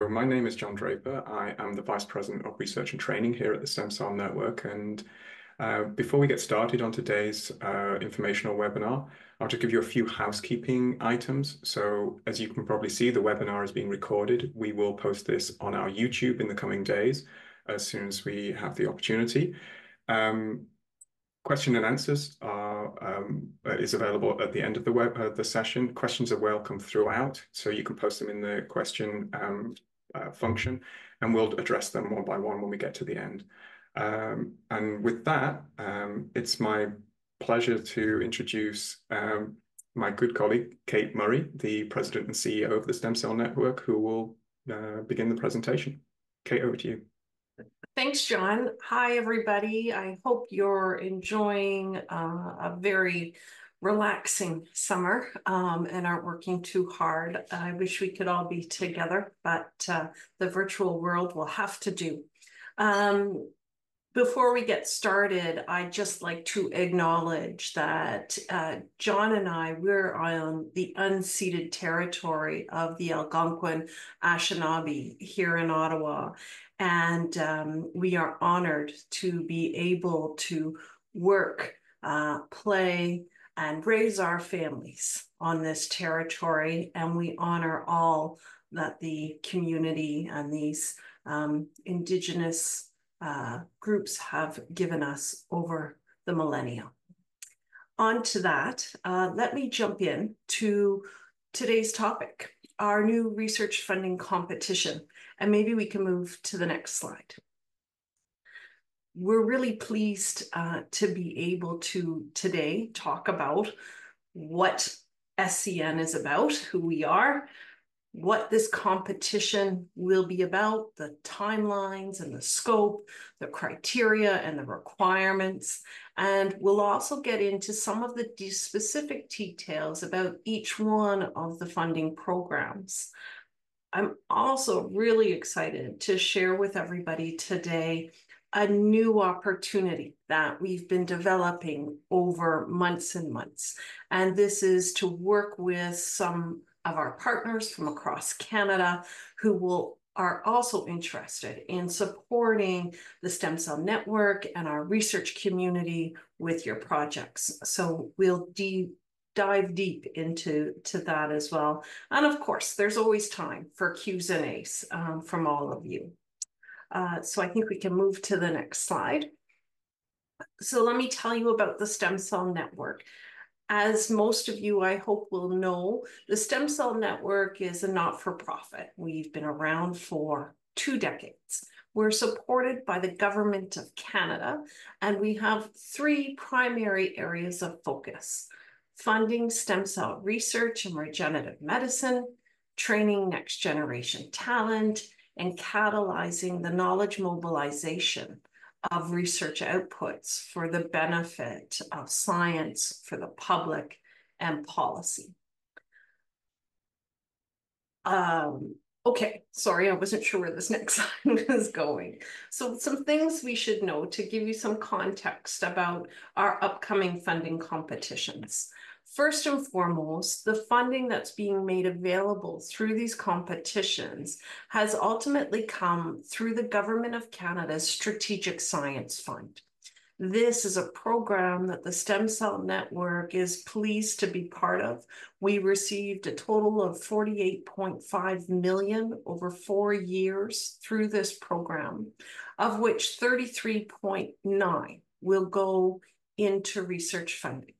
My name is John Draper. I am the Vice President of Research and Training here at the Stem Cell Network. And before we get started on today's informational webinar, I'll just give you a few housekeeping items. So as you can probably see, the webinar is being recorded. We will post this on our YouTube in the coming days as soon as we have the opportunity. Question and answers is available at the end of the session. Questions are welcome throughout, so you can post them in the question function, and we'll address them one by one when we get to the end. And with that, it's my pleasure to introduce my good colleague, Kate Murray, the President and CEO of the Stem Cell Network, who will begin the presentation. Kate, over to you. Thanks, John. Hi, everybody. I hope you're enjoying a very relaxing summer and aren't working too hard. I wish we could all be together, but the virtual world will have to do. Before we get started, I'd just like to acknowledge that John and we're on the unceded territory of the Algonquin Anishinaabe here in Ottawa. And we are honored to be able to work, play, and raise our families on this territory. And we honor all that the community and these Indigenous groups have given us over the millennia. On to that, let me jump in to today's topic, our new research funding competition. And maybe we can move to the next slide. We're really pleased to be able to today talk about what SCN is about, who we are, what this competition will be about, the timelines and the scope, the criteria and the requirements. And we'll also get into some of the specific details about each one of the funding programs. I'm also really excited to share with everybody today a new opportunity that we've been developing over months and months. And this is to work with some of our partners from across Canada who are also interested in supporting the Stem Cell Network and our research community with your projects. So we'll dive deep into that as well. And of course, there's always time for Q's and A's from all of you. So I think we can move to the next slide. So let me tell you about the Stem Cell Network. As most of you, I hope, will know, the Stem Cell Network is a not-for-profit. We've been around for 2 decades. We're supported by the Government of Canada, and we have 3 primary areas of focus: funding stem cell research and regenerative medicine, training next-generation talent, and catalyzing the knowledge mobilization of research outputs for the benefit of science, for the public, and policy. Okay, sorry, I wasn't sure where this next slide was going. So some things we should know to give you some context about our upcoming funding competitions. First and foremost, the funding that's being made available through these competitions has ultimately come through the Government of Canada's Strategic Science Fund. This is a program that the Stem Cell Network is pleased to be part of. We received a total of $48.5 million over 4 years through this program, of which 33.9 will go into research funding.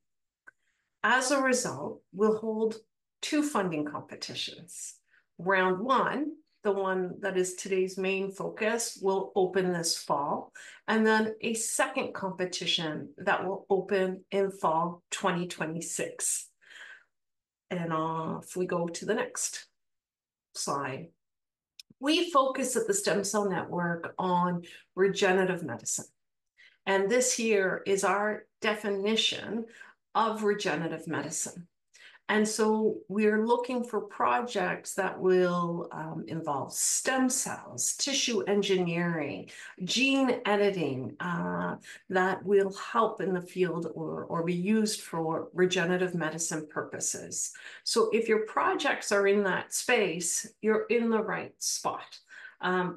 As a result, we'll hold 2 funding competitions. Round 1, the one that is today's main focus, will open this fall, and then a second competition that will open in fall 2026. And if we go to the next slide, we focus at the Stem Cell Network on regenerative medicine. And this here is our definition of regenerative medicine. And so we're looking for projects that will involve stem cells, tissue engineering, gene editing, that will help in the field or be used for regenerative medicine purposes. So if your projects are in that space, you're in the right spot.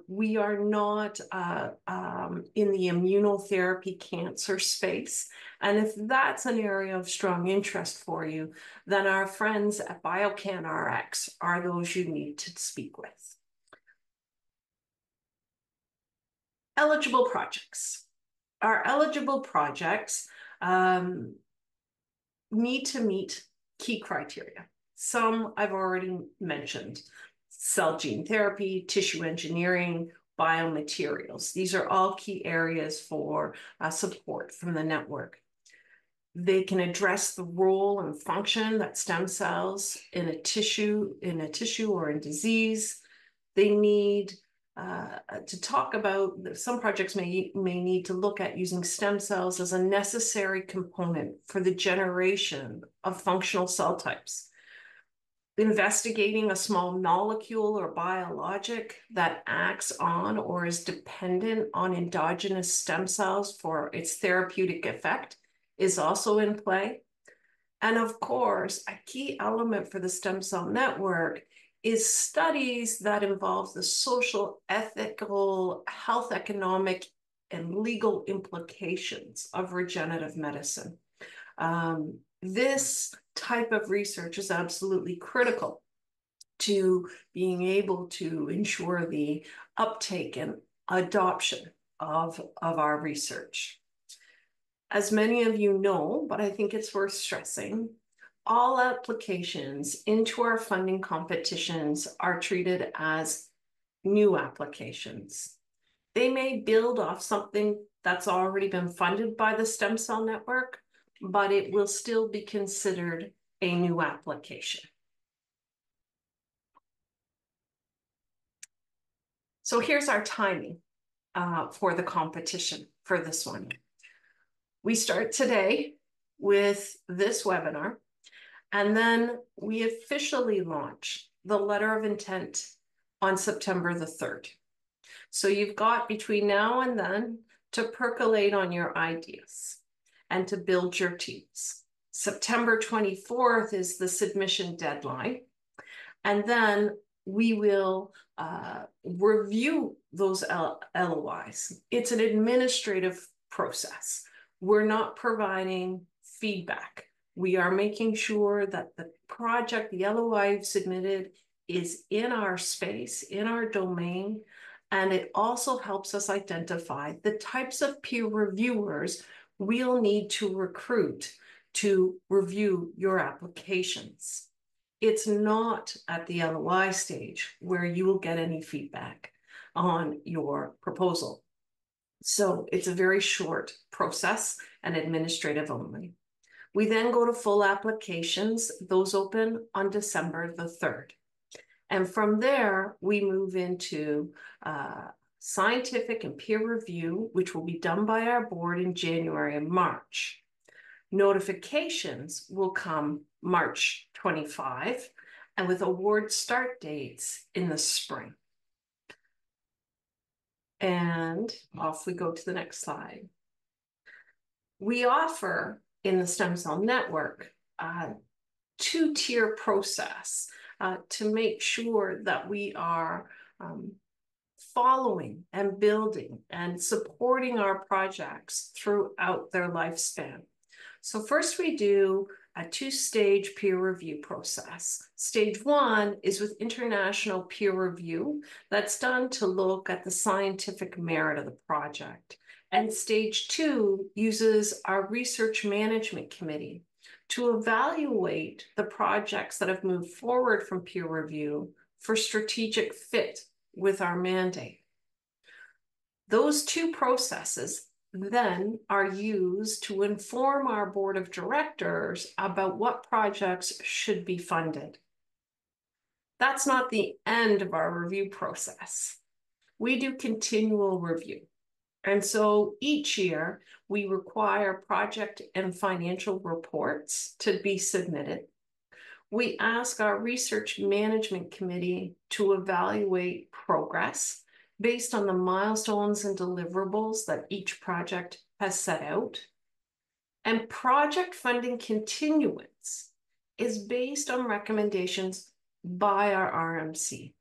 We are not in the immunotherapy cancer space. And if that's an area of strong interest for you, then our friends at Biocan RX are those you need to speak with. Eligible projects. Our eligible projects need to meet key criteria. Some I've already mentioned: cell gene therapy, tissue engineering, biomaterials. These are all key areas for support from the network. They can address the role and function that stem cells in a tissue or in disease. They need to talk about, some projects may need to look at using stem cells as a necessary component for the generation of functional cell types. Investigating a small molecule or biologic that acts on or is dependent on endogenous stem cells for its therapeutic effect is also in play. And of course, a key element for the stem cell network is studies that involve the social, ethical, health, economic, and legal implications of regenerative medicine. This type of research is absolutely critical to being able to ensure the uptake and adoption of our research. As many of you know, but I think it's worth stressing, all applications into our funding competitions are treated as new applications. They may build off something that's already been funded by the stem cell network, but it will still be considered a new application. So here's our timing for the competition for this one. We start today with this webinar, and then we officially launch the letter of intent on September the 3rd. So you've got between now and then to percolate on your ideas and to build your teams. September 24th is the submission deadline. And then we will review those LOIs. It's an administrative process. We're not providing feedback. We are making sure that the project, the LOI you've submitted, is in our space, in our domain, and it also helps us identify the types of peer reviewers we'll need to recruit to review your applications. It's not at the LOI stage where you will get any feedback on your proposal. So it's a very short process and administrative only. We then go to full applications. Those open on December the 3rd. And from there, we move into scientific and peer review, which will be done by our board in January and March. Notifications will come March 25, and with award start dates in the spring. And off we go to the next slide. We offer in the Stem Cell Network a two-tier process to make sure that we are following and building and supporting our projects throughout their lifespan. So first we do a two-stage peer review process. Stage one is with international peer review that's done to look at the scientific merit of the project. And stage two uses our research management committee to evaluate the projects that have moved forward from peer review for strategic fit with our mandate. Those two processes then are used to inform our board of directors about what projects should be funded. That's not the end of our review process. We do continual review. And so each year we require project and financial reports to be submitted. we ask our research management committee to evaluate progress based on the milestones and deliverables that each project has set out. And project funding continuance is based on recommendations by our RMC.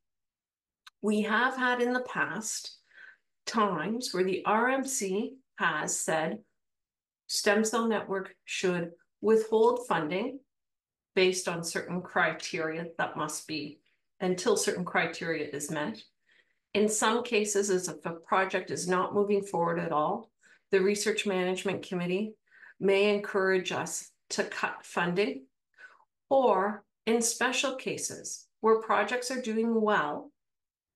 We have had in the past times where the RMC has said stem cell network should withhold funding based on certain criteria that must be until certain criteria is met. In some cases, as if a project is not moving forward at all, the research management committee may encourage us to cut funding, or in special cases where projects are doing well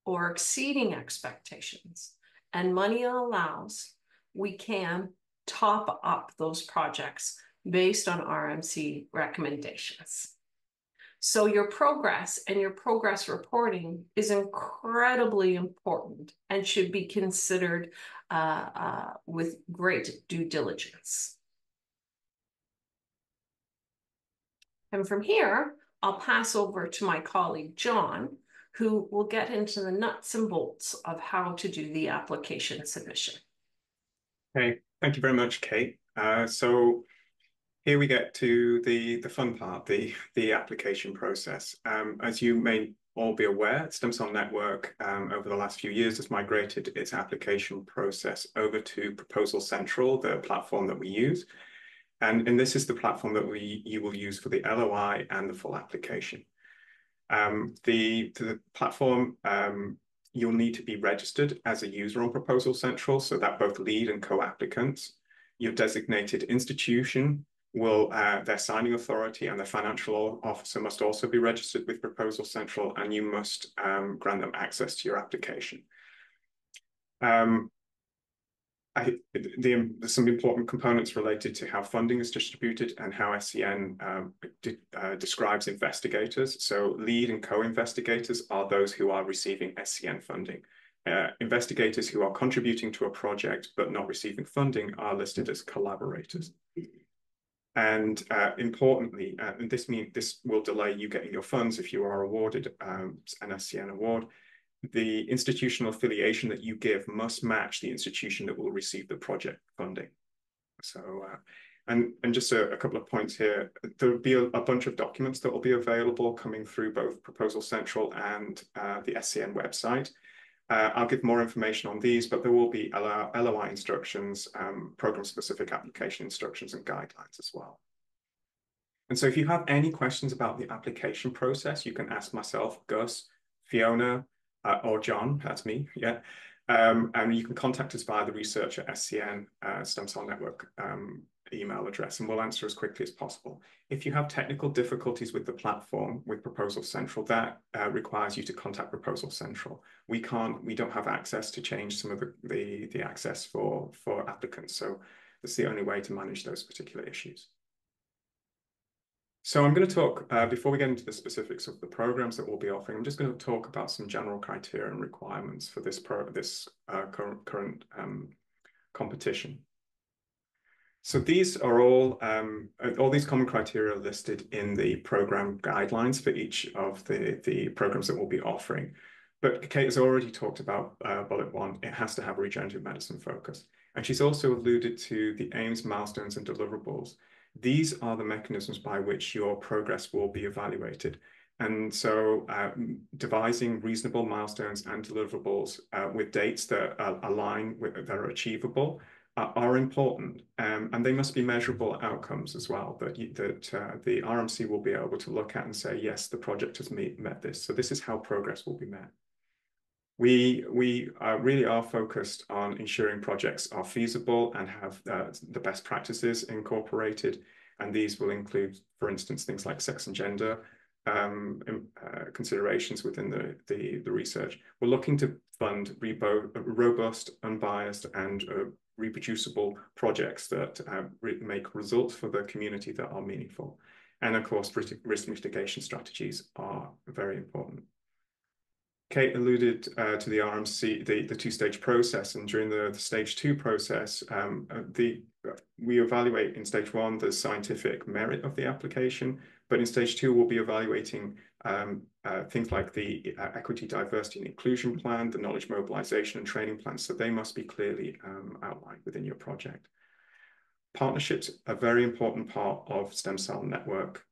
or exceeding expectations and money allows, we can top up those projects based on RMC recommendations. So your progress and your progress reporting is incredibly important and should be considered with great due diligence. And from here, I'll pass over to my colleague, John, who will get into the nuts and bolts of how to do the application submission. Okay, thank you very much, Kate. So here we get to the fun part, the application process. As you may all be aware, Stem Cell Network over the last few years has migrated its application process over to Proposal Central, the platform that we use. And this is the platform that you will use for the LOI and the full application. The platform, you'll need to be registered as a user on Proposal Central, so that both lead and co-applicants. Your designated institution will, their signing authority and the financial officer must also be registered with Proposal Central, and you must grant them access to your application. There's some important components related to how funding is distributed and how SCN describes investigators. So lead and co-investigators are those who are receiving SCN funding. Investigators who are contributing to a project but not receiving funding are listed as collaborators. And importantly, and this will delay you getting your funds if you are awarded an SCN award. The institutional affiliation that you give must match the institution that will receive the project funding. So, and just a couple of points here. There will be a bunch of documents that will be available coming through both Proposal Central and the SCN website. I'll give more information on these, but there will be LOI instructions, program-specific application instructions and guidelines as well. And so if you have any questions about the application process, you can ask myself, Gus, Fiona, or John, that's me, yeah. And you can contact us via the research at SCN Stem Cell Network email address, and we'll answer as quickly as possible. If you have technical difficulties with the platform, with Proposal Central, that requires you to contact Proposal Central. We don't have access to change some of the access for applicants, so that's the only way to manage those particular issues. So I'm going to talk, before we get into the specifics of the programs that we'll be offering, I'm just going to talk about some general criteria and requirements for this current competition. So these are all these common criteria are listed in the program guidelines for each of the programs that we'll be offering. But Kate has already talked about bullet 1, it has to have a regenerative medicine focus. And she's also alluded to the aims, milestones, and deliverables. These are the mechanisms by which your progress will be evaluated. And so devising reasonable milestones and deliverables with dates that align with, that are achievable are important. And they must be measurable outcomes as well, that the RMC will be able to look at and say, yes, the project has met this. So this is how progress will be met. We really are focused on ensuring projects are feasible and have the best practices incorporated. And these will include, for instance, things like sex and gender considerations within the research. We're looking to fund robust, unbiased, and reproducible projects that make results for the community that are meaningful. And of course, risk mitigation strategies are very important. Kate alluded to the RMC, the two-stage process, and during the stage 2 process, we evaluate in stage 1 the scientific merit of the application, But in stage 2, we'll be evaluating things like the equity, diversity and inclusion plan, the knowledge mobilization and training plans. So they must be clearly outlined within your project. Partnerships are a very important part of stem cell network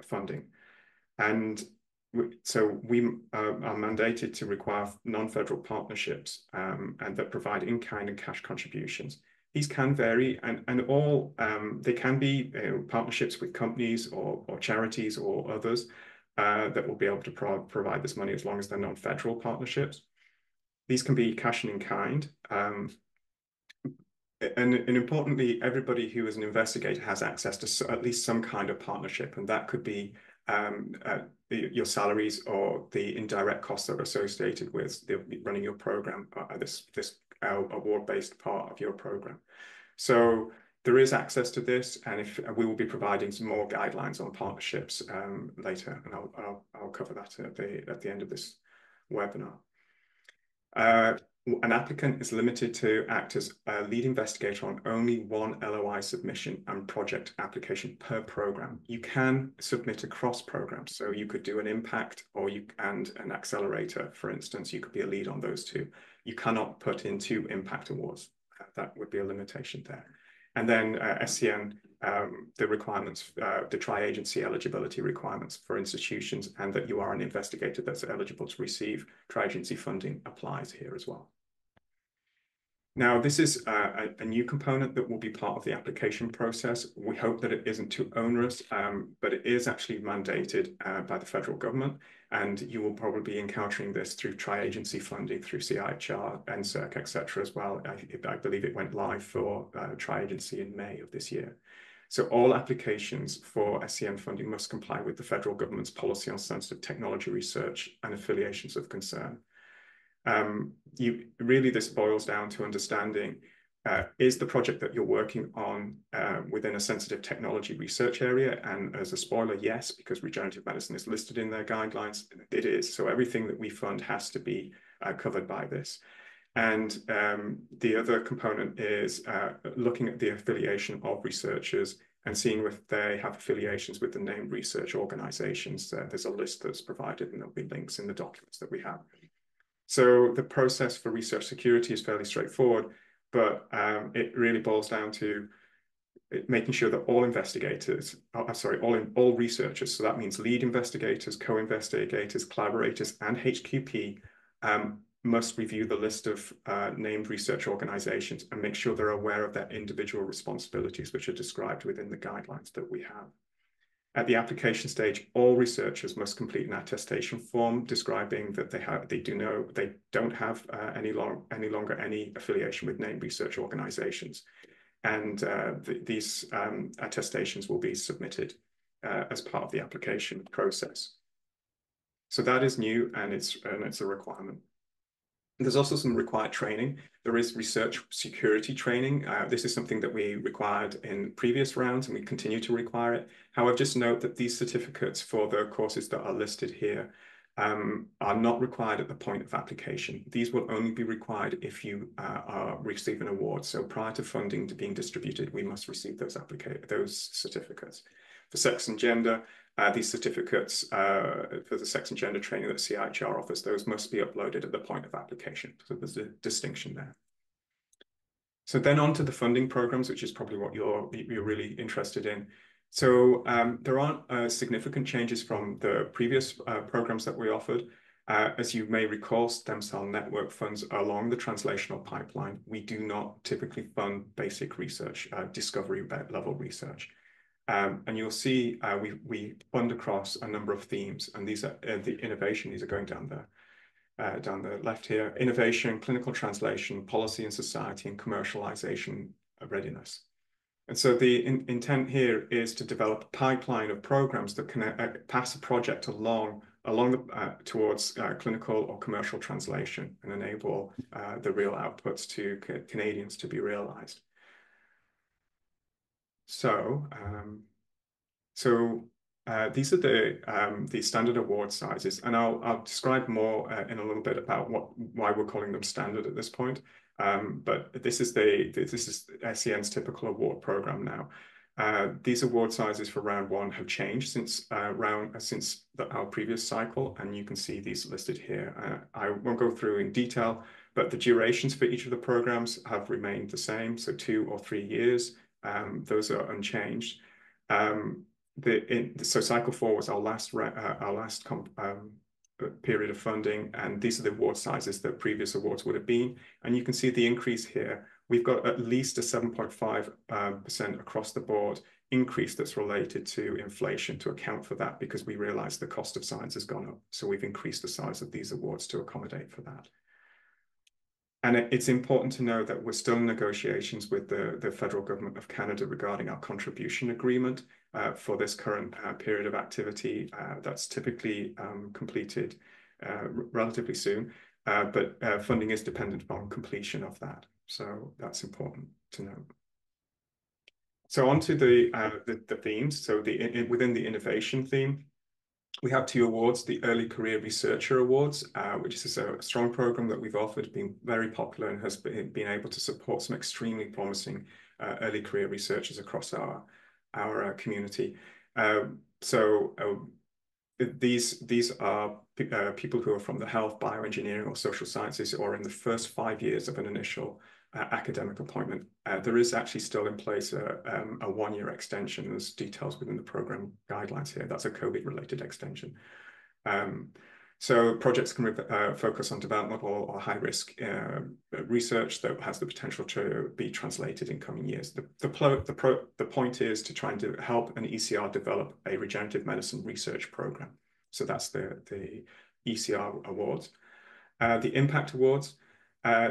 funding. And so we are mandated to require non-federal partnerships and that provide in-kind and cash contributions. These can vary, and all they can be partnerships with companies or charities or others that will be able to provide this money as long as they're non-federal partnerships. These can be cash and in kind. And importantly, everybody who is an investigator has access to at least some kind of partnership, and that could be your salaries or the indirect costs that are associated with running your program, this award-based part of your program. So there is access to this, and we will be providing some more guidelines on partnerships later, and I'll cover that at the end of this webinar. An applicant is limited to act as a lead investigator on only one LOI submission and project application per program. You can submit across programs, so you could do an impact and an accelerator, for instance. You could be a lead on those two. You cannot put in 2 impact awards. That would be a limitation there. And then SCN, the requirements, the tri-agency eligibility requirements for institutions, and that you are an investigator that's eligible to receive tri-agency funding applies here as well. Now, this is a new component that will be part of the application process. We hope that it isn't too onerous, but it is actually mandated by the federal government, and you will probably be encountering this through tri-agency funding through CIHR, NSERC, etc. as well. I believe it went live for tri-agency in May of this year. So all applications for SCN funding must comply with the federal government's policy on sensitive technology research and affiliations of concern. Really, this boils down to understanding, is the project that you're working on within a sensitive technology research area? And as a spoiler, yes, because regenerative medicine is listed in their guidelines, it is. So everything that we fund has to be covered by this. And the other component is looking at the affiliation of researchers and seeing if they have affiliations with the named research organizations. There's a list that's provided, and there'll be links in the documents that we have. So the process for research security is fairly straightforward, but it really boils down to making sure that all investigators, all researchers, so that means lead investigators, co-investigators, collaborators, and HQP must review the list of named research organizations and make sure they're aware of their individual responsibilities, which are described within the guidelines that we have. At the application stage, all researchers must complete an attestation form describing that they don't have any longer any affiliation with named research organizations, and these attestations will be submitted as part of the application process. So that is new, and it's a requirement. There's also some required training. There is research security training. This is something that we required in previous rounds, and we continue to require it. However, just note that these certificates for the courses that are listed here are not required at the point of application. These will only be required if you receive an award. So prior to funding to being distributed, we must receive those certificates. For sex and gender, these certificates for the sex and gender training that CIHR offers, those must be uploaded at the point of application. So there's a distinction there. So then on to the funding programs, which is probably what you're really interested in. So there aren't significant changes from the previous programs that we offered. As you may recall, stem cell network funds along the translational pipeline. We do not typically fund basic research, discovery level research. And you'll see we fund across a number of themes, and these are the innovation. These are going down the left here: innovation, clinical translation, policy and society, and commercialization readiness. And so the intent here is to develop a pipeline of programs that can pass a project along towards clinical or commercial translation and enable the real outputs to Canadians to be realized. So, these are the standard award sizes, and I'll describe more in a little bit about why we're calling them standard at this point. But this is SCN's typical award program now. These award sizes for round one have changed since our previous cycle, and you can see these listed here. I won't go through in detail, but the durations for each of the programs have remained the same, so 2 or 3 years. Those are unchanged. So cycle 4 was our last period of funding, and these are the award sizes that previous awards would have been. And you can see the increase here. We've got at least a 7.5% across the board increase that's related to inflation to account for that, because we realize the cost of science has gone up. So we've increased the size of these awards to accommodate for that. And it's important to know that we're still in negotiations with the federal government of Canada regarding our contribution agreement for this current period of activity. That's typically completed relatively soon, but funding is dependent on completion of that. So that's important to know. So on to the themes. So within the innovation theme, we have 2 awards, the Early Career Researcher Awards, which is a strong program that we've offered, been very popular, and has been able to support some extremely promising early career researchers across our community. These are people who are from the health, bioengineering, or social sciences, or in the first 5 years of an initial academic appointment. There is actually still in place a 1-year extension. There's details within the program guidelines here. That's a COVID-related extension. So projects can focus on developmental or high-risk research that has the potential to be translated in coming years. The point is to try and help an ECR develop a regenerative medicine research program. So that's the ECR awards. The Impact Awards.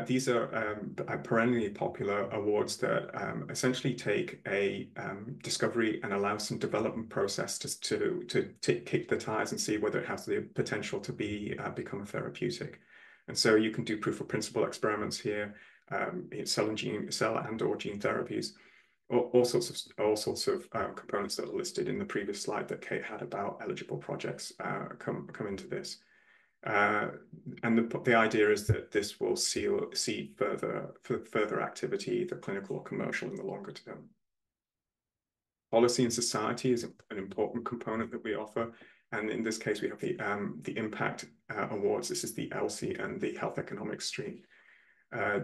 These are perennially popular awards that essentially take a discovery and allow some development process to kick the tires and see whether it has the potential to become a therapeutic. And so you can do proof of principle experiments here, cell and or gene therapies, all sorts of components that are listed in the previous slide that Kate had about eligible projects come into this. And the idea is that this will see further activity, either clinical or commercial, in the longer term. Policy and society is an important component that we offer, and in this case we have the Impact Awards. This is the ELSI and the Health Economics stream.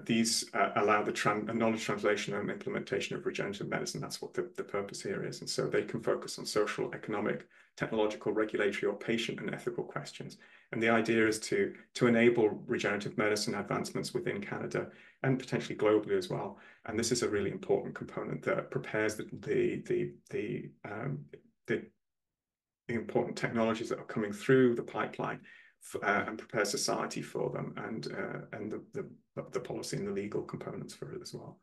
These allow the knowledge translation and implementation of regenerative medicine. That's what the purpose here is. And so they can focus on social, economic, technological, regulatory, or patient and ethical questions. And the idea is to enable regenerative medicine advancements within Canada and potentially globally as well. And this is a really important component that prepares the important technologies that are coming through the pipeline and prepare society for them, and the policy and the legal components for it as well.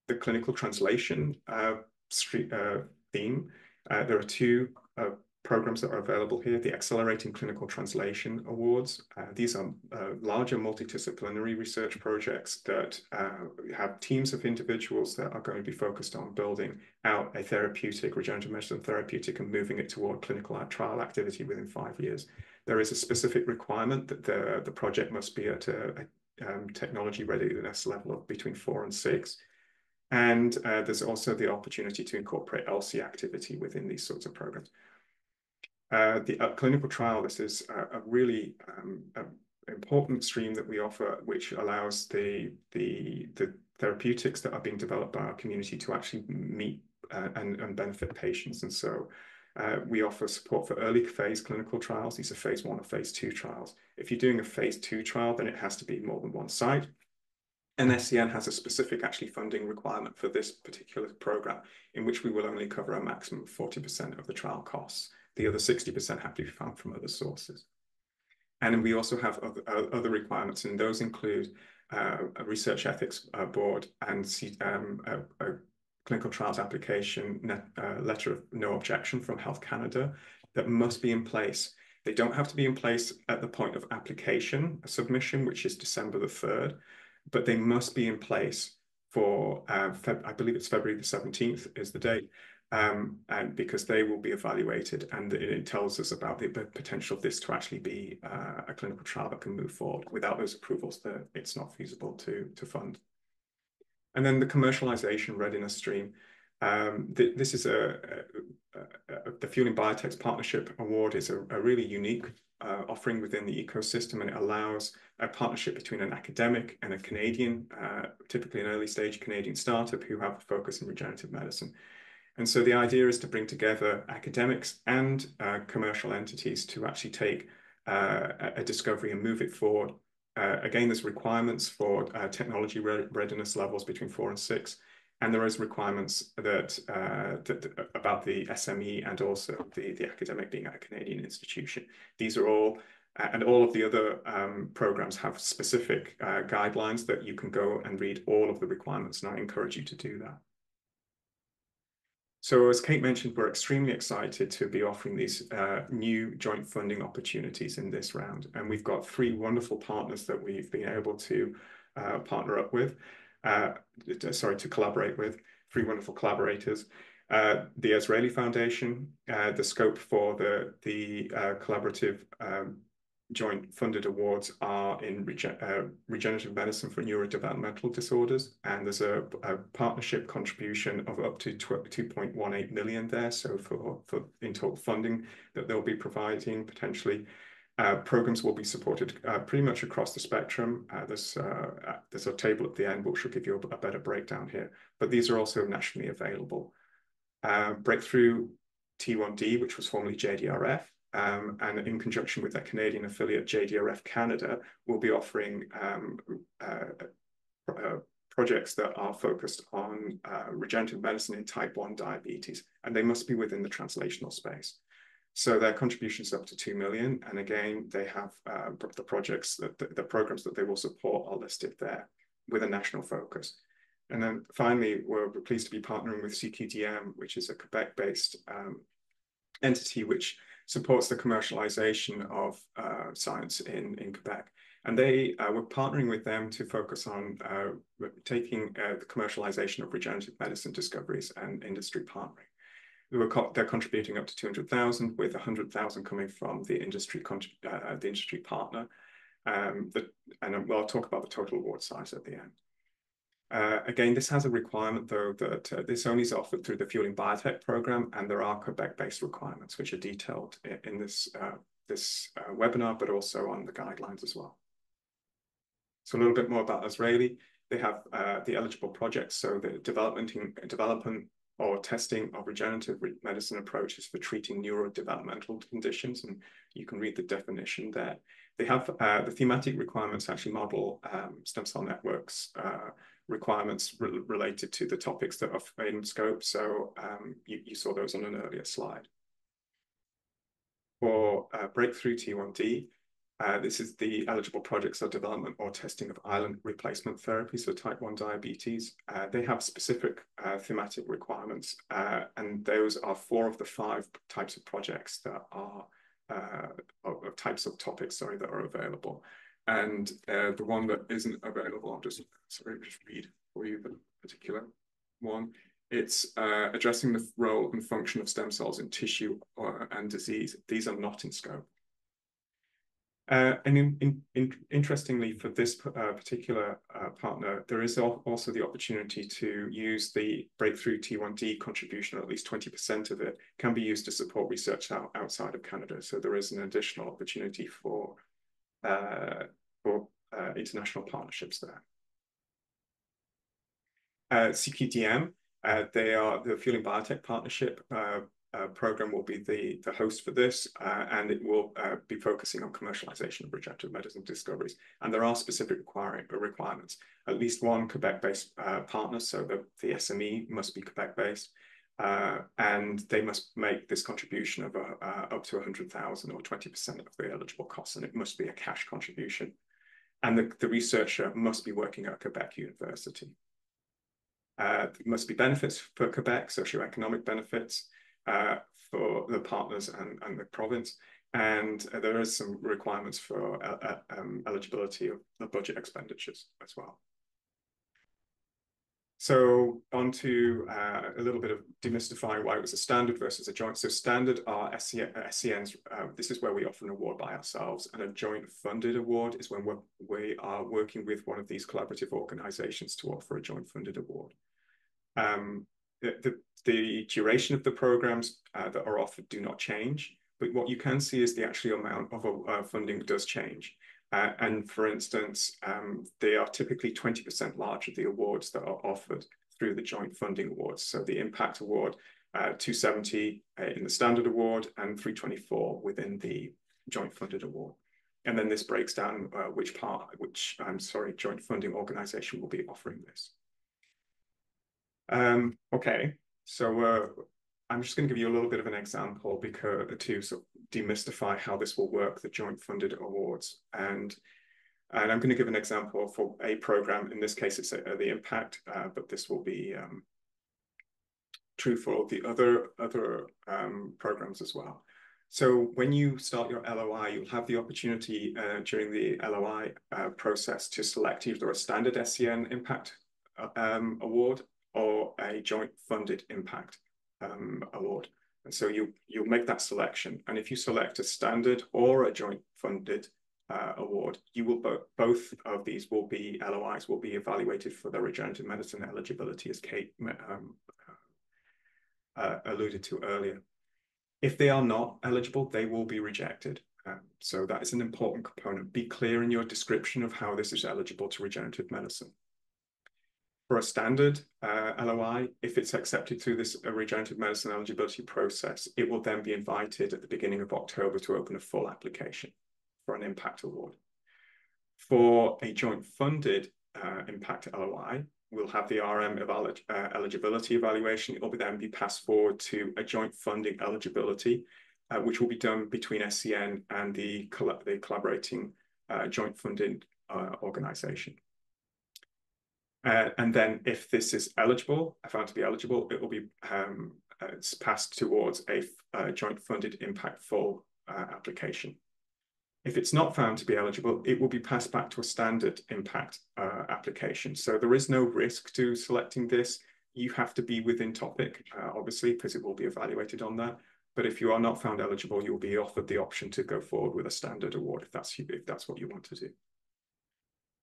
The clinical translation theme. There are 2 programs that are available here, the Accelerating Clinical Translation Awards. These are larger multidisciplinary research projects that have teams of individuals that are going to be focused on building out a therapeutic, regenerative medicine therapeutic, and moving it toward clinical trial activity within 5 years. There is a specific requirement that the project must be at a technology readiness level of between 4 and 6. And there's also the opportunity to incorporate ELSI activity within these sorts of programs. The clinical trial, this is a really important stream that we offer, which allows the therapeutics that are being developed by our community to actually meet and benefit patients. And so we offer support for early phase clinical trials. These are phase 1 or phase 2 trials. If you're doing a phase 2 trial, then it has to be more than one site. And SCN has a specific funding requirement for this particular program, in which we will only cover a maximum of 40% of the trial costs. The other 60% have to be found from other sources. And we also have other requirements, and those include a research ethics board and a clinical trials application letter of no objection from Health Canada that must be in place. They don't have to be in place at the point of application submission, which is December the 3rd, but they must be in place for, I believe it's February the 17th is the date, and because they will be evaluated, and it tells us about the potential of this to actually be a clinical trial that can move forward. Without those approvals, it's not feasible to fund. And then the commercialization readiness stream. This is the Fueling Biotech's Partnership Award is a really unique offering within the ecosystem, and it allows a partnership between an academic and a Canadian, typically an early stage Canadian startup who have a focus in regenerative medicine. And so the idea is to bring together academics and commercial entities to actually take a discovery and move it forward. Again, there's requirements for technology readiness levels between 4 and 6. And there is requirements that about the SME and also the academic being at a Canadian institution. These are all, and all of the other programs have specific guidelines that you can go and read all of the requirements, and I encourage you to do that. So as Kate mentioned, we're extremely excited to be offering these new joint funding opportunities in this round. And we've got 3 wonderful partners that we've been able to partner up with, to collaborate with, 3 wonderful collaborators. The Israeli Foundation, the scope for the collaborative joint funded awards are in regenerative medicine for neurodevelopmental disorders, and there's a partnership contribution of up to 2.18 million there. So for in total funding that they'll be providing potentially. Programs will be supported pretty much across the spectrum. There's a table at the end which will give you a better breakdown here, but these are also nationally available. Breakthrough T1D, which was formerly JDRF, and in conjunction with their Canadian affiliate JDRF Canada, will be offering projects that are focused on regenerative medicine in type 1 diabetes, and they must be within the translational space. So their contributions up to 2 million, and again, they have the projects, the programs that they will support are listed there with a national focus. And then finally, we're pleased to be partnering with CQDM, which is a Quebec-based entity which supports the commercialization of science in Quebec. And they we're partnering with them to focus on taking the commercialization of regenerative medicine discoveries and industry partnering. They're contributing up to 200,000, with 100,000 coming from the industry partner. And I'll talk about the total award size at the end. Again, this has a requirement, though, that this only is offered through the Fueling Biotech program, and there are Quebec-based requirements which are detailed in this webinar, but also on the guidelines as well. So a little bit more about Israeli. They have the eligible projects, so the development or testing of regenerative medicine approaches for treating neurodevelopmental conditions, and you can read the definition there. They have the thematic requirements actually model stem cell networks requirements related to the topics that are in scope. So you saw those on an earlier slide. For Breakthrough T1D, this is the eligible projects or development or testing of island replacement therapy, so type 1 diabetes. They have specific thematic requirements, and those are 4 of the 5 types of projects that are types of topics, sorry, that are available. And the one that isn't available, I'll just read for you the particular one. It's addressing the role and function of stem cells in tissue and disease. These are not in scope. And interestingly, for this particular partner, there is also the opportunity to use the Breakthrough T1D contribution, or at least 20% of it can be used to support research outside of Canada. So there is an additional opportunity for international partnerships there. CQDM, they are the Fueling Biotech Partnership program will be the host for this, and it will be focusing on commercialization of regenerative medicine discoveries. And there are specific requirements. At least one Quebec-based partner, so the SME must be Quebec-based, and they must make this contribution of up to 100,000 or 20% of the eligible costs, and it must be a cash contribution. And the researcher must be working at Quebec University. There must be benefits for Quebec, socioeconomic benefits for the partners and the province. And there is some requirements for eligibility of the budget expenditures as well. So on to a little bit of demystifying why it was a standard versus a joint. So standard are SCNs. This is where we offer an award by ourselves, and a joint funded award is when we are working with one of these collaborative organizations to offer a joint funded award. The duration of the programs that are offered do not change, but what you can see is the actual amount of funding does change. And for instance, they are typically 20% larger, the awards that are offered through the joint funding awards. So the impact award, 270 in the standard award and 324 within the joint funded award. And then this breaks down which joint funding organization will be offering this. Okay, so I'm just going to give you a little bit of an example to sort of demystify how this will work, the joint funded awards. And I'm going to give an example for a program. In this case, it's the impact, but this will be true for all the other programs as well. So when you start your LOI, you'll have the opportunity during the LOI process to select either a standard SCN impact award or a joint funded impact award. And so you'll make that selection. And if you select a standard or a joint funded award, you will both of these will be LOIs will be evaluated for their regenerative medicine eligibility, as Kate alluded to earlier. If they are not eligible, they will be rejected. So that is an important component. Be clear in your description of how this is eligible to regenerative medicine. For a standard LOI, if it's accepted through this regenerative medicine eligibility process, it will then be invited at the beginning of October to open a full application for an impact award. For a joint funded impact LOI, we'll have the RM eligibility evaluation. It will then be passed forward to a joint funding eligibility, which will be done between SCN and the collaborating joint funding organization. And then if this is eligible, found to be eligible, it will be it's passed towards a joint funded impact full application. If it's not found to be eligible, it will be passed back to a standard impact application. So there is no risk to selecting this. You have to be within topic, obviously, because it will be evaluated on that. But if you are not found eligible, you'll be offered the option to go forward with a standard award if that's what you want to do.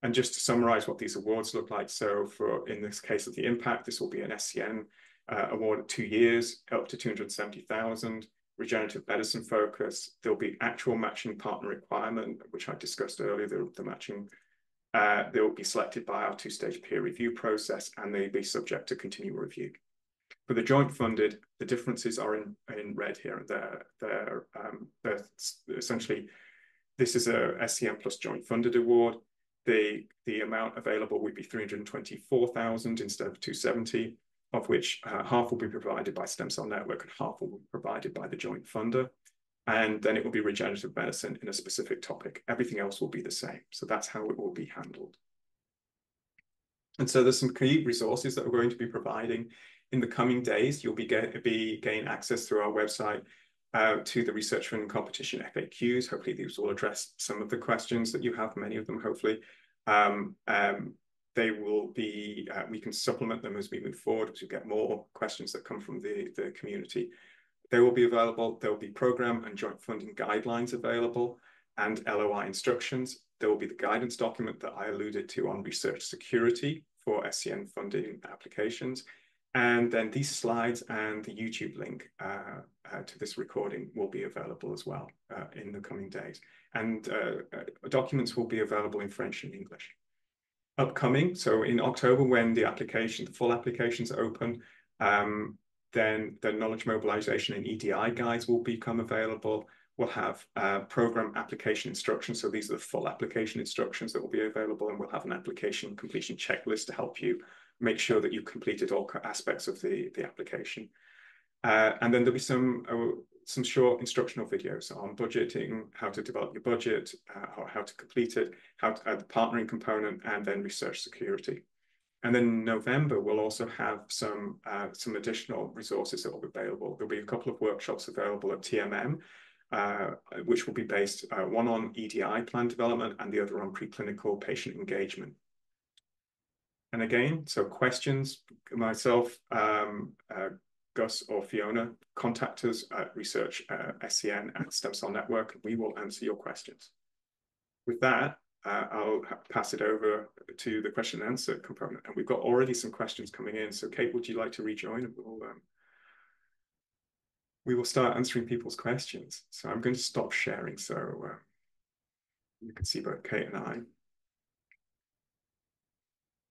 And just to summarize what these awards look like, so in this case of the impact, this will be an SCN award of 2 years, up to 270,000, regenerative medicine focus. There'll be actual matching partner requirement, which I discussed earlier, the matching. They will be selected by our 2-stage peer review process, and they'll be subject to continual review. For the joint funded, the differences are in red here. They're essentially, this is a SCN plus joint funded award. The amount available would be 324,000 instead of 270, of which half will be provided by Stem Cell Network and half will be provided by the joint funder. And then it will be regenerative medicine in a specific topic. Everything else will be the same. So that's how it will be handled. And so there's some key resources that we're going to be providing in the coming days. You'll gain access through our website to the research and competition FAQs. Hopefully these will address some of the questions that you have, many of them hopefully. They will be, we can supplement them as we move forward, as we get more questions that come from the community. They will be available. There will be program and joint funding guidelines available and LOI instructions. There will be the guidance document that I alluded to on research security for SCN funding applications. And then these slides and the YouTube link to this recording will be available as well in the coming days. And documents will be available in French and English. Upcoming, so in October, when the full applications open, then the knowledge mobilization and EDI guides will become available. We'll have program application instructions. So these are the full application instructions that will be available, and we'll have an application completion checklist to help you make sure that you've completed all aspects of the application. And then there'll be some short instructional videos on budgeting, how to develop your budget, how to complete it, the partnering component, and then research security. And then in November, we'll also have some additional resources that will be available. There'll be a couple of workshops available at TMM, which will be based, one on EDI plan development and the other on preclinical patient engagement. and again, so questions, myself, Gus or Fiona, contact us at research SCN at Stem Cell Network. We will answer your questions. With that, I'll pass it over to the question and answer component. And we've got already some questions coming in. So Kate, would you like to rejoin? And we will start answering people's questions. So I'm going to stop sharing so you can see both Kate and I.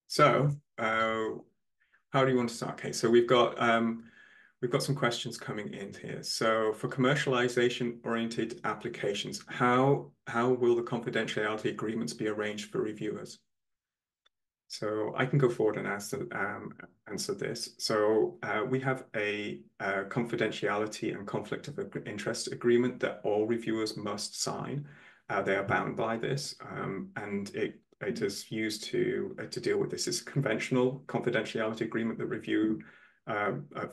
So how do you want to start, Kate? So we've got some questions coming in here. So for commercialization-oriented applications, how will the confidentiality agreements be arranged for reviewers? So I can go forward and answer this. So we have a confidentiality and conflict of interest agreement that all reviewers must sign. They are bound by this, and it is used to deal with this. It's a conventional confidentiality agreement that review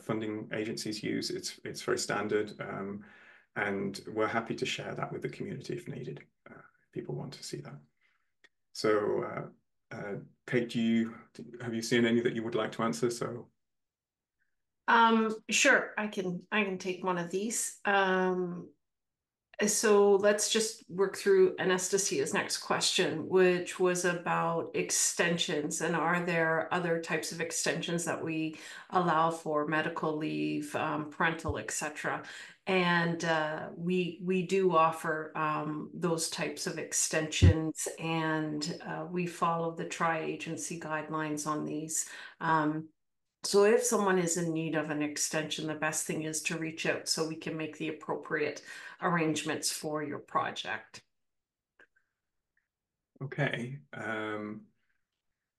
funding agencies use. It's very standard, and we're happy to share that with the community if needed, if people want to see that. So Kate, have you seen any that you would like to answer? So sure, I can take one of these. So let's just work through Anastasia's next question, which was about extensions, and are there other types of extensions that we allow for medical leave, parental, etc. And we do offer those types of extensions, and we follow the tri-agency guidelines on these. So if someone is in need of an extension, the best thing is to reach out so we can make the appropriate arrangements for your project. Okay.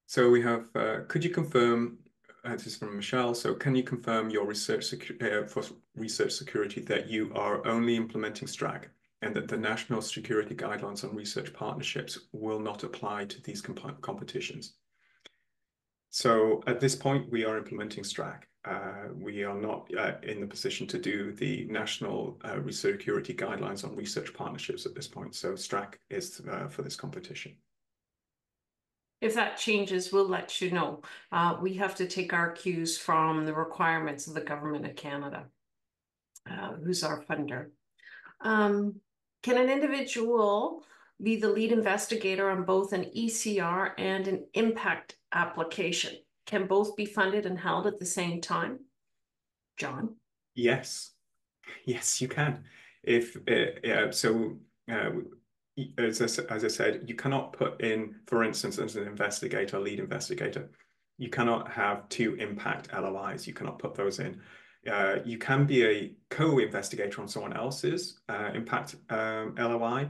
So we have, could you confirm, this is from Michelle, so can you confirm your for research security that you are only implementing STRAG and that the national security guidelines on research partnerships will not apply to these competitions? So at this point, we are implementing STRAG. We are not in the position to do the national research security guidelines on research partnerships at this point. So STRAG is for this competition. If that changes, we'll let you know. We have to take our cues from the requirements of the Government of Canada, who's our funder. Can an individual be the lead investigator on both an ECR and an impact application? Can both be funded and held at the same time? John? Yes, yes, you can. If as I said, you cannot put in, for instance, as an investigator, lead investigator, you cannot have two impact LOIs. You cannot put those in. You can be a co-investigator on someone else's impact LOI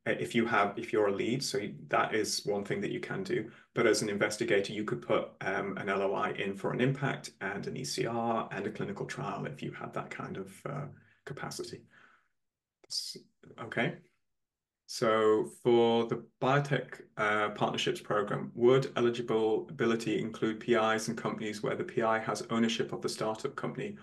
if you're a lead. So that is one thing that you can do. But as an investigator, you could put an LOI in for an impact and an ECR and a clinical trial if you have that kind of capacity. Okay. So for the biotech partnerships program, would eligibility include PIs and companies where the PI has ownership of the startup company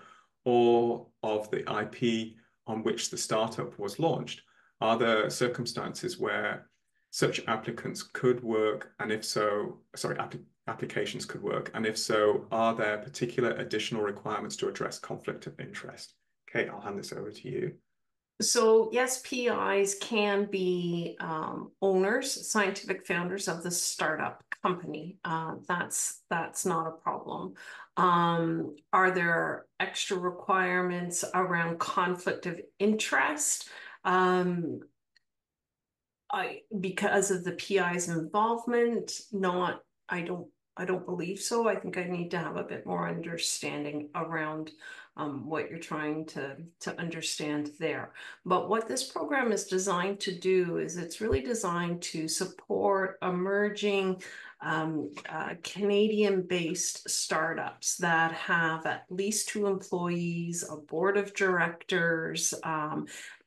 or of the IP on which the startup was launched? Are there circumstances where such applicants could work? And if so, applications could work. And if so, are there particular additional requirements to address conflict of interest? Kate, I'll hand this over to you. So yes, PIs can be owners, scientific founders of the startup company. That's not a problem. Are there extra requirements around conflict of interest? Because of the PI's involvement, I don't believe so. I think I need to have a bit more understanding around what you're trying to understand there. But what this program is designed to do is it's really designed to support emerging Canadian-based startups that have at least 2 employees, a board of directors,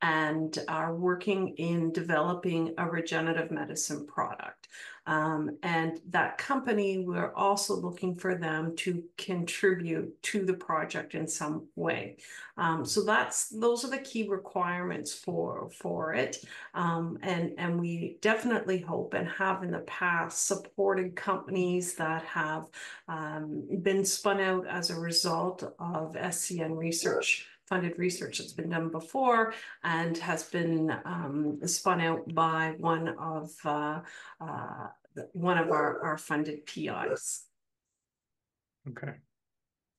and are working in developing a regenerative medicine product. And that company, we're also looking for them to contribute to the project in some way. So those are the key requirements for it. And we definitely hope and have in the past supported companies that have been spun out as a result of SCN research, funded research that's been done before, and has been spun out by one of our funded PIs. Okay.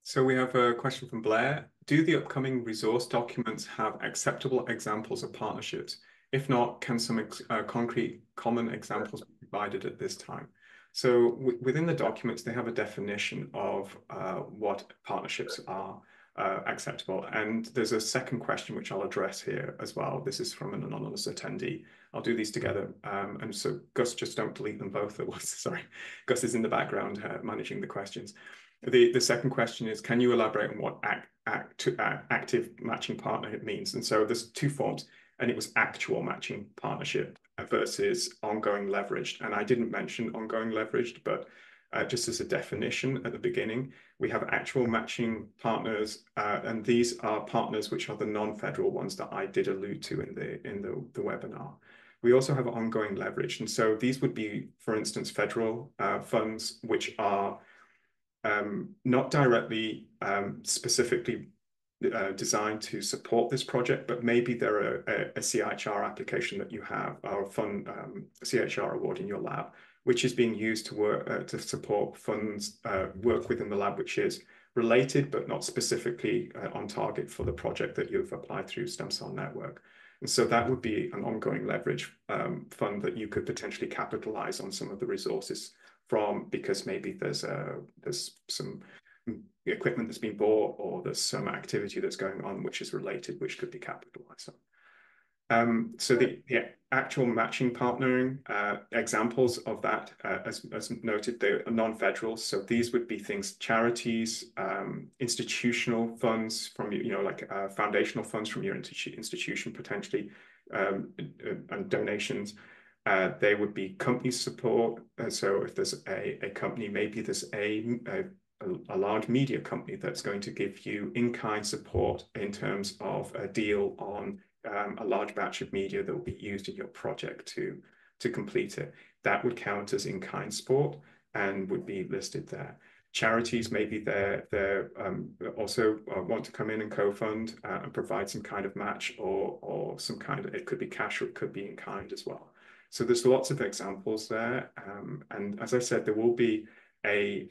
So we have a question from Blair. Do the upcoming resource documents have acceptable examples of partnerships? If not, can some concrete common examples be provided at this time? So within the documents, they have a definition of what partnerships are acceptable. And there's a second question which I'll address here as well. This is from an anonymous attendee. I'll do these together. And so Gus, just don't delete them both at once. Sorry, Gus is in the background managing the questions. The second question is, can you elaborate on what active matching partner means? And so there's two forms, and it was actual matching partnership versus ongoing leveraged. And I didn't mention ongoing leveraged, but just as a definition at the beginning, we have actual matching partners, and these are partners which are the non-federal ones that I did allude to in the webinar. We also have ongoing leverage, and so these would be, for instance, federal funds which are not directly specifically designed to support this project, but maybe they're a CHR application that you have, or a fund CHR award in your lab, which is being used to work to support funds work within the lab, which is related but not specifically on target for the project that you've applied through Stem Cell Network. And so that would be an ongoing leverage fund that you could potentially capitalize on some of the resources from, because maybe there's some equipment that's been bought, or there's some activity that's going on which is related, which could be capitalized on. So the actual matching partnering examples of that, as noted, they're non-federal. So these would be things, charities, institutional funds from, like foundational funds from your institution potentially, and donations. They would be company support. So if there's a company, maybe there's a large media company that's going to give you in-kind support in terms of a deal on a large batch of media that will be used in your project to complete it. That would count as in-kind support and would be listed there. Charities, maybe they're also want to come in and co-fund and provide some kind of match, or some kind of, it could be cash or it could be in kind as well. So there's lots of examples there. And as I said, there will be a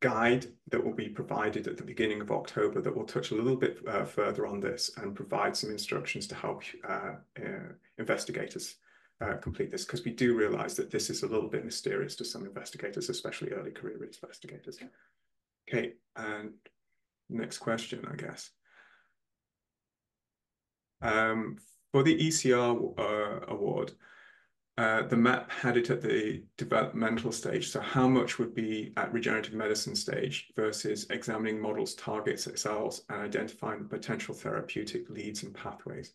guide that will be provided at the beginning of October that will touch a little bit further on this and provide some instructions to help investigators complete this, because we do realize that this is a little bit mysterious to some investigators, especially early career investigators. Okay, and next question, I guess. For the ECR award, the map had it at the developmental stage. So how much would be at regenerative medicine stage versus examining models, targets, cells, and identifying potential therapeutic leads and pathways?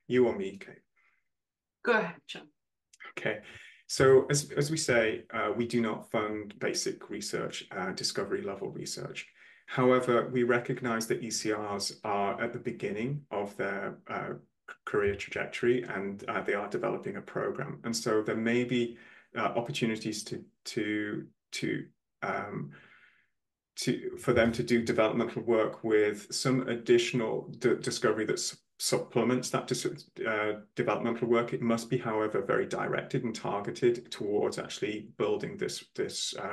You or me, Kate? Go ahead, John. Okay. So as we say, we do not fund basic research, discovery level research. However, we recognize that ECRs are at the beginning of their career trajectory, and they are developing a program. And so there may be opportunities for them to do developmental work with some additional discovery that supplements that developmental work. It must be, however, very directed and targeted towards actually building this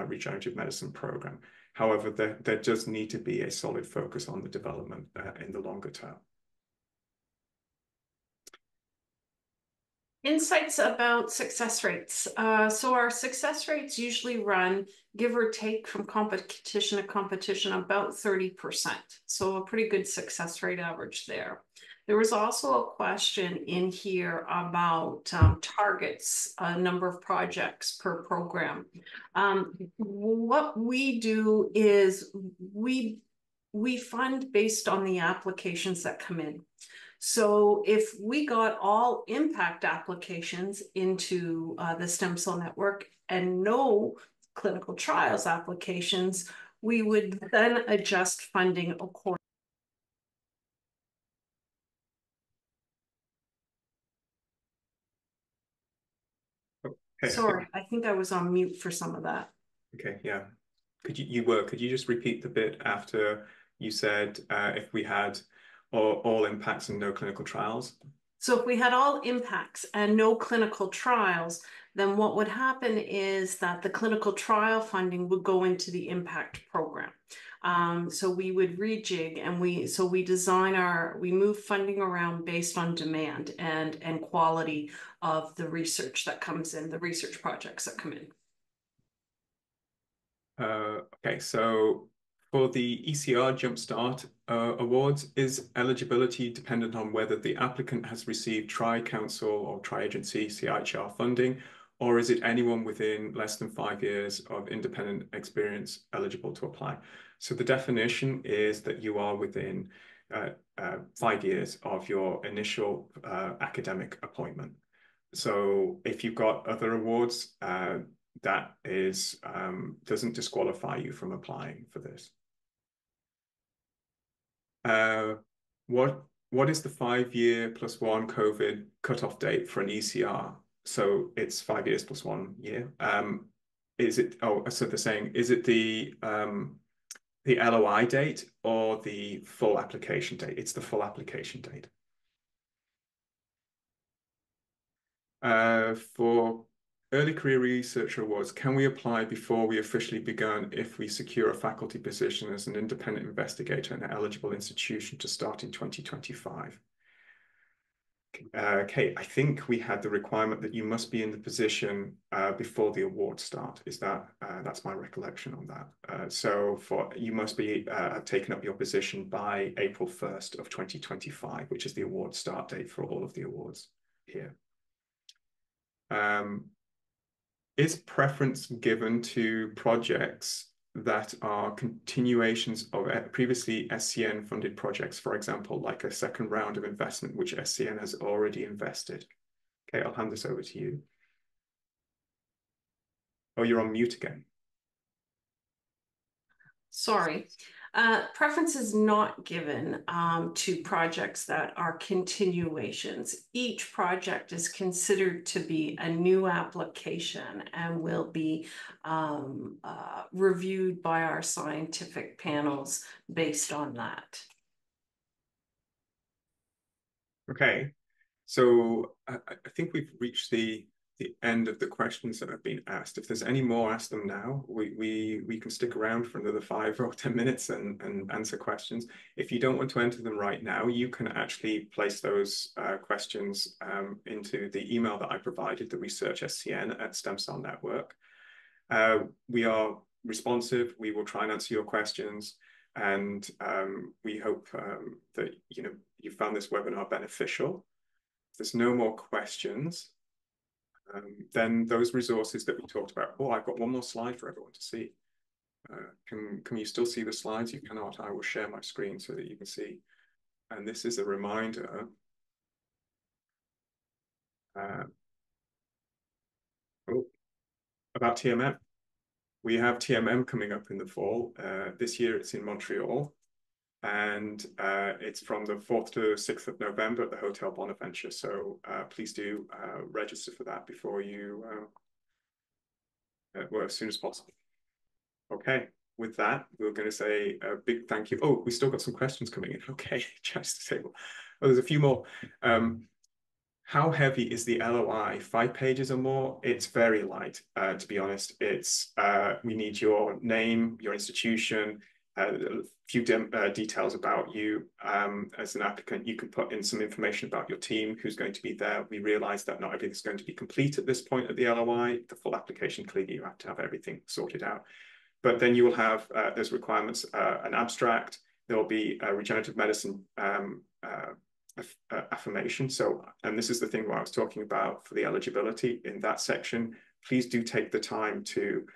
regenerative medicine program. However, there does need to be a solid focus on the development in the longer term. Insights about success rates. So our success rates usually run, give or take from competition to competition, about 30%. So a pretty good success rate average there. There was also a question in here about targets, number of projects per program. What we do is we fund based on the applications that come in. So if we got all impact applications into the Stem Cell Network and no clinical trials applications, We would then adjust funding accordingly. Okay, Sorry, I think I was on mute for some of that. Okay, yeah. Could you just repeat the bit after you said if we had all impacts and no clinical trials? So if we had all impacts and no clinical trials, then what would happen is that the clinical trial funding would go into the impact program. So we would rejig and we move funding around based on demand and quality of the research that comes in, the research projects that come in. Okay, so for the ECR Jumpstart Awards, is eligibility dependent on whether the applicant has received tri-council or tri-agency CIHR funding, or is it anyone within less than 5 years of independent experience eligible to apply? So the definition is that you are within 5 years of your initial academic appointment. So if you've got other awards, that is doesn't disqualify you from applying for this. What is the 5-year plus 1 COVID cutoff date for an ECR? So it's 5 years plus 1 year. Is it? Oh, so they're saying, is it the LOI date or the full application date? It's the full application date. For early career researcher awards, can we apply before we officially begun if we secure a faculty position as an independent investigator in an eligible institution to start in 2025? Okay, I think we had the requirement that you must be in the position before the awards start. Is that that's my recollection on that. So you must be have taken up your position by April 1st of 2025, which is the award start date for all of the awards here. Is preference given to projects that are continuations of previously SCN funded projects, for example, like a second round of investment, which SCN has already invested? Okay, I'll hand this over to you. Oh, you're on mute again. Sorry. Preference is not given to projects that are continuations. Each project is considered to be a new application and will be reviewed by our scientific panels based on that. Okay, so I think we've reached the end of the questions that have been asked. If there's any more, ask them now. We can stick around for another 5 or 10 minutes and answer questions. If you don't want to enter them right now, you can actually place those questions into the email that I provided, the researchscn@Stem Cell Network. We are responsive. We will try and answer your questions. And we hope that you found this webinar beneficial. If there's no more questions, then those resources that we talked about. Oh, I've got one more slide for everyone to see. Can you still see the slides? You cannot. I will share my screen so that you can see. And this is a reminder about TMM. We have TMM coming up in the fall. This year it's in Montreal. And it's from the 4th to 6th of November at the Hotel Bonaventure. So please do register for that before you, well, as soon as possible. Okay, with that, we're going to say a big thank you. Oh, we still got some questions coming in. Okay, just to say, oh, there's a few more. How heavy is the LOI? 5 pages or more? It's very light, to be honest. It's we need your name, your institution, a few details about you as an applicant. You can put in some information about your team, who's going to be there. We realize that not everything's going to be complete at this point of the LOI. The full application, clearly you have to have everything sorted out. But then you will have, there's requirements, an abstract. There will be a regenerative medicine affirmation. So, and this is the thing where I was talking about for the eligibility in that section. Please do take the time to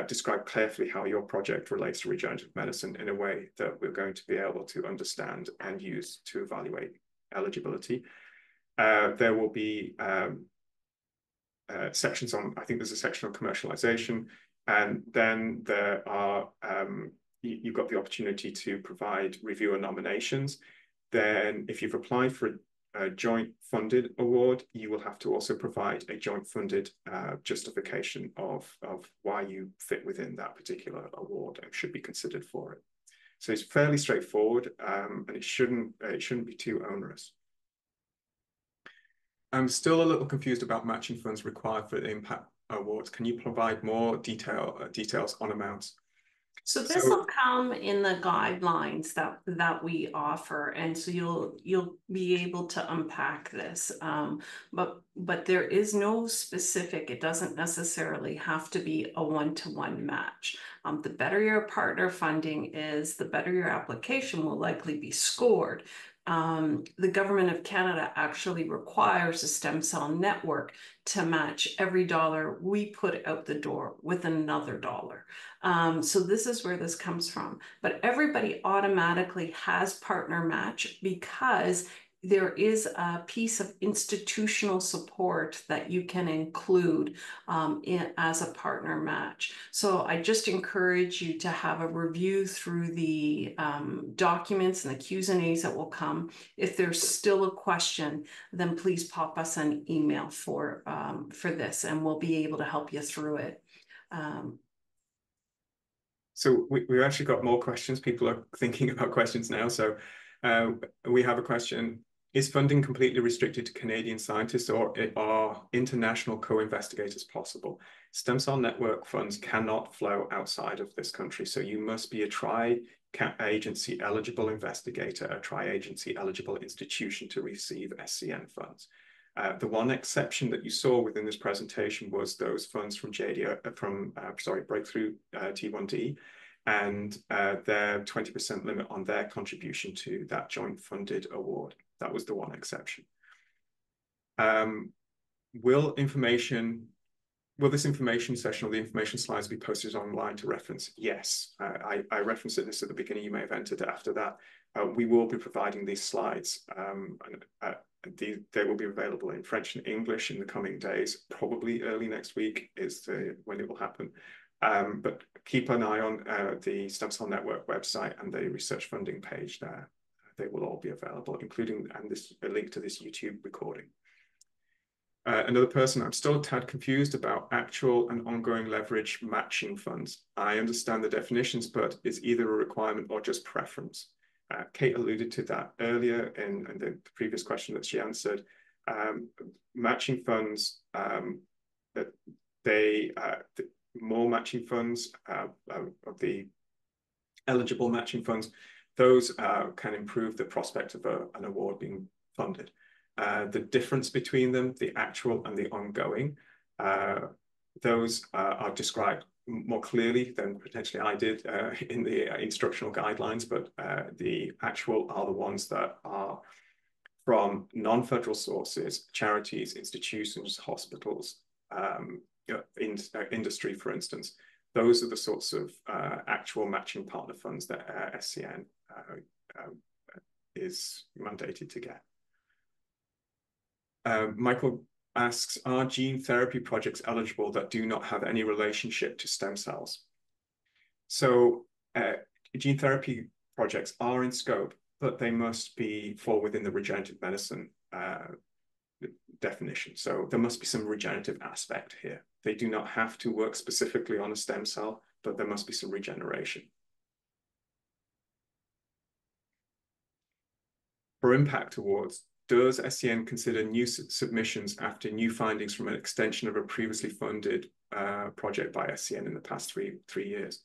describe carefully how your project relates to regenerative medicine in a way that we're going to be able to understand and use to evaluate eligibility. There will be sections on, I think there's a section on commercialization, and then there are you've got the opportunity to provide reviewer nominations. Then if you've applied for a joint funded award, you will have to also provide a joint funded justification of why you fit within that particular award and should be considered for it. So it's fairly straightforward, and it shouldn't be too onerous. I'm still a little confused about matching funds required for the impact awards. Can you provide more details on amounts? So this will come in the guidelines that we offer, and so you'll be able to unpack this. But there is no specific. It doesn't necessarily have to be a one-to-one match. The better your partner funding is, the better your application will likely be scored. The Government of Canada actually requires a stem cell network to match every dollar we put out the door with another dollar. So this is where this comes from. But everybody automatically has partner match because there is a piece of institutional support that you can include as a partner match. So I just encourage you to have a review through the documents and the Q's and A's that will come. If there's still a question, then please pop us an email for this, and we'll be able to help you through it. So we've actually got more questions. People are thinking about questions now. So we have a question. Is funding completely restricted to Canadian scientists, or are international co-investigators possible? Stem cell network funds cannot flow outside of this country. So you must be a tri-agency eligible investigator, a tri-agency eligible institution to receive SCN funds. The one exception that you saw within this presentation was those funds from Breakthrough T1D, and their 20% limit on their contribution to that joint funded award. That was the one exception. Will this information session or the information slides be posted online to reference? Yes, I referenced this at the beginning. You may have entered it after that. We will be providing these slides. They will be available in French and English in the coming days. Probably early next week is when it will happen. But keep an eye on the Stem Cell Network website and the research funding page there. They will all be available, including a link to this YouTube recording. Another person, I'm still a tad confused about actual and ongoing leverage matching funds. I understand the definitions, but it's either a requirement or just preference. Kate alluded to that earlier in the previous question that she answered. Matching funds, more matching funds of the eligible matching funds, those can improve the prospect of an award being funded. The difference between them, the actual and the ongoing, those are described more clearly than potentially I did in the instructional guidelines, but the actual are the ones that are from non-federal sources, charities, institutions, hospitals, industry, for instance. Those are the sorts of actual matching partner funds that SCN is mandated to get. Michael asks, are gene therapy projects eligible that do not have any relationship to stem cells? So gene therapy projects are in scope, but they must fall within the regenerative medicine definition. So there must be some regenerative aspect here. They do not have to work specifically on a stem cell, but there must be some regeneration. For impact awards, does SCN consider new submissions after new findings from an extension of a previously funded project by SCN in the past three years?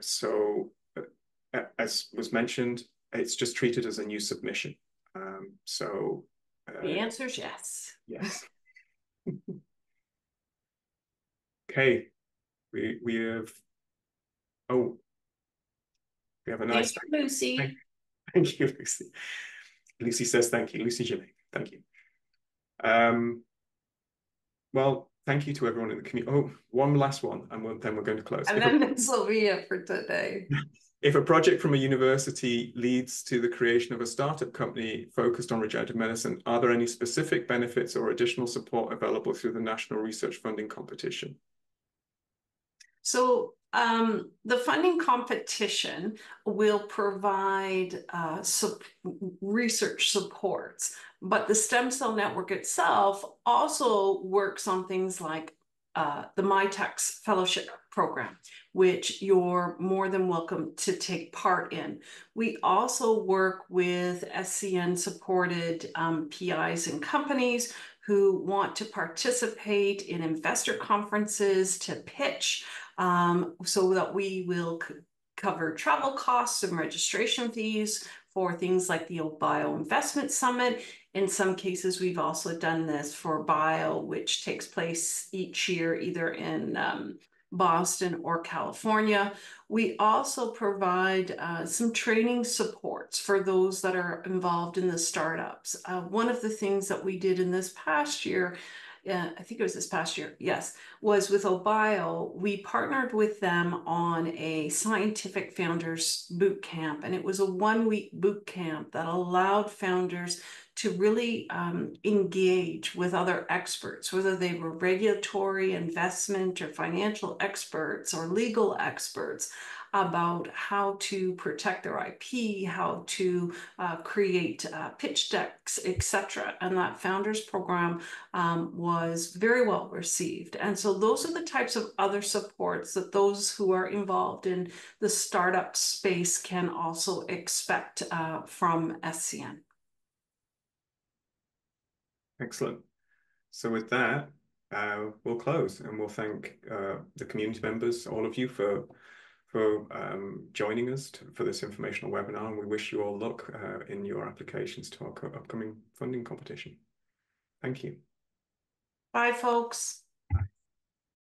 So as was mentioned, it's just treated as a new submission. The answer is yes. Yes. Okay, we have a nice. Thank you, Lucy. Thank you, Lucy. Lucy says thank you. Lucy Gillet, thank you. Well, thank you to everyone in the community. Oh, one last one, and then we're going to close. And then this will be it for today. If a project from a university leads to the creation of a startup company focused on regenerative medicine, are there any specific benefits or additional support available through the National Research Funding Competition? So the funding competition will provide research supports, but the stem cell network itself also works on things like the MyTex Fellowship Program, which you're more than welcome to take part in. We also work with SCN-supported PIs and companies who want to participate in investor conferences to pitch, so that we will cover travel costs and registration fees for things like the Bio Investment Summit. In some cases, we've also done this for Bio, which takes place each year either in Boston or California. We also provide some training supports for those that are involved in the startups. One of the things that we did in this past year, I think it was this past year, yes, was with Obio. We partnered with them on a scientific founders boot camp, and it was a 1-week boot camp that allowed founders to really engage with other experts, whether they were regulatory, investment, or financial experts or legal experts, about how to protect their IP, how to create pitch decks, etc. And that founders program was very well received. And so those are the types of other supports that those who are involved in the startup space can also expect from SCN. Excellent. So with that, we'll close, and we'll thank the community members, all of you, for joining us for this informational webinar, and we wish you all luck in your applications to our upcoming funding competition. Thank you. Bye, folks.